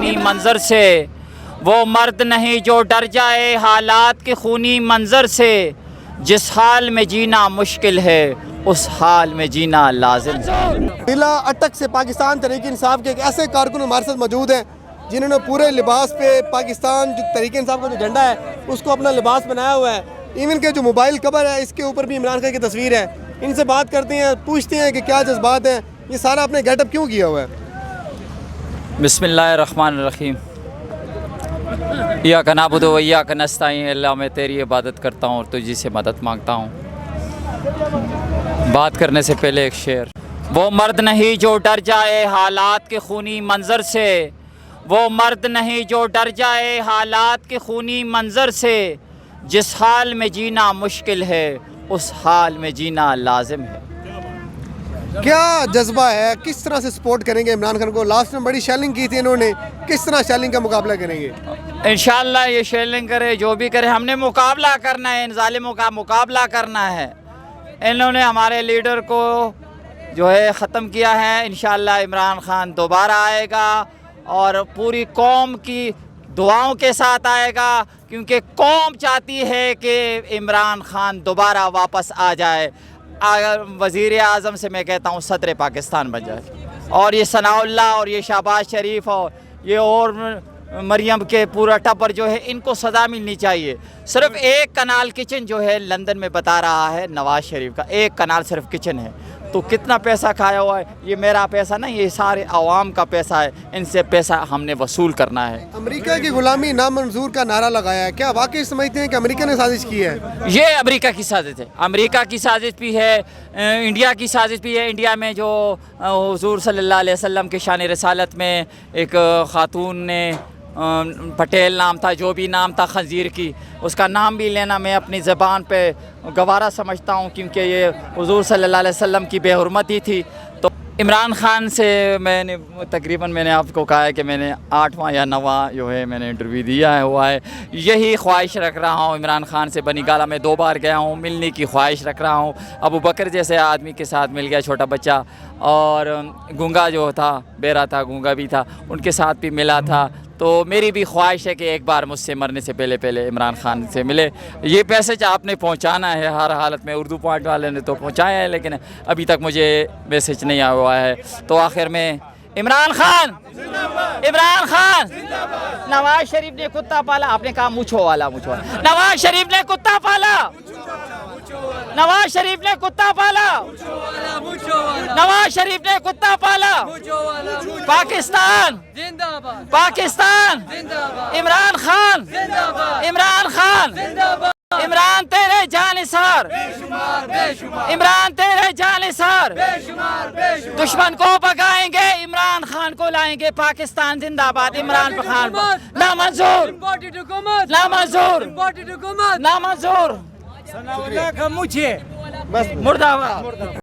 خونی منظر سے، وہ مرد نہیں جو ڈر جائے حالات کے خونی منظر سے، جس حال میں جینا مشکل ہے اس حال میں جینا لازم ہے۔ بلا اٹک سے پاکستان تحریک انصاف کے ایک ایسے کارکن ہمارے ساتھ موجود ہیں جنہوں نے پورے لباس پہ پاکستان جو تحریک انصاف کا جو جھنڈا ہے اس کو اپنا لباس بنایا ہوا ہے، ایون کے جو موبائل کور ہے اس کے اوپر بھی عمران خان کی تصویر ہے۔ ان سے بات کرتے ہیں، پوچھتے ہیں کہ کیا جذبات ہیں، یہ سارا اپنے گیٹ اپ کیوں کیا ہوا ہے؟ بسم اللہ الرحمن الرحیم۔ ایاک نعبد و ایاک نستعین، اللہ میں تیری عبادت کرتا ہوں اور تجھی سے مدد مانگتا ہوں۔ بات کرنے سے پہلے ایک شعر، وہ مرد نہیں جو ڈر جائے حالات کے خونی منظر سے، وہ مرد نہیں جو ڈر جائے حالات کے خونی منظر سے، جس حال میں جینا مشکل ہے اس حال میں جینا لازم ہے۔ کیا جذبہ ہے، کس طرح سے سپورٹ کریں گے عمران خان کو؟ لاسٹ میں بڑی شیلنگ کی تھی انہوں نے، کس طرح شیلنگ کا مقابلہ کریں گے؟ انشاءاللہ یہ شیلنگ کرے جو بھی کرے، ہم نے مقابلہ کرنا ہے، ان ظالموں کا مقابلہ کرنا ہے۔ انہوں نے ہمارے لیڈر کو جو ہے ختم کیا ہے، انشاءاللہ عمران خان دوبارہ آئے گا اور پوری قوم کی دعاؤں کے ساتھ آئے گا، کیونکہ قوم چاہتی ہے کہ عمران خان دوبارہ واپس آ جائے۔ وزیر اعظم سے میں کہتا ہوں صدر پاکستان بن جائے، اور یہ ثناء اللہ اور یہ شہباز شریف اور یہ اور مریم کے پورا ٹبر جو ہے ان کو سزا ملنی چاہیے۔ صرف ایک کنال کچن جو ہے لندن میں بتا رہا ہے نواز شریف کا، ایک کنال صرف کچن ہے، تو کتنا پیسہ کھایا ہوا ہے؟ یہ میرا پیسہ نہیں، یہ سارے عوام کا پیسہ ہے، ان سے پیسہ ہم نے وصول کرنا ہے۔ امریکہ کی غلامی نامنظور کا نعرہ لگایا ہے، کیا واقعی سمجھتے ہیں کہ امریکہ نے سازش کی ہے؟ یہ امریکہ کی سازش ہے، امریکہ کی سازش بھی ہے، انڈیا کی سازش بھی ہے۔ انڈیا میں جو حضور صلی اللہ علیہ وسلم کی شان رسالت میں ایک خاتون نے پٹیل نام تھا، جو بھی نام تھا خنزیر کی، اس کا نام بھی لینا میں اپنی زبان پہ گوارا سمجھتا ہوں، کیونکہ یہ حضور صلی اللہ علیہ وسلم کی بے حرمتی تھی۔ تو عمران خان سے میں نے تقریباً میں نے آپ کو کہا ہے کہ میں نے 8واں یا 9واں جو ہے میں نے انٹرویو دیا ہوا ہے، یہی خواہش رکھ رہا ہوں عمران خان سے۔ بنی گالہ میں 2 بار گیا ہوں، ملنے کی خواہش رکھ رہا ہوں۔ ابو بکر جیسے آدمی کے ساتھ مل گیا، چھوٹا بچہ، اور گونگا جو تھا، بیرا تھا، گونگا بھی تھا، ان کے ساتھ بھی ملا تھا۔ تو میری بھی خواہش ہے کہ ایک بار مجھ سے مرنے سے پہلے عمران خان سے ملے۔ یہ میسیج آپ نے پہنچانا ہے ہر حالت میں، اردو پوائنٹ والے نے تو پہنچایا ہے، لیکن ابھی تک مجھے میسیج نہیں آیا ہوا ہے۔ تو آخر میں عمران خان، عمران خان، نواز شریف نے کتا پالا، آپ نے کہا مچھو والا، نواز شریف نے کتا پالا، نواز شریف نے کتا پالا، نواز شریف نے کتا پالا۔ پاکستان، پاکستان، عمران خان، عمران خان، عمران تیرے جانثار، عمران تیرے جانثار، دشمن کو بگائیں گے، عمران خان کو لائیں گے۔ پاکستان زندہ باد، عمران خان نامنظور، نامنظور، نامنظور، مردہ آباد۔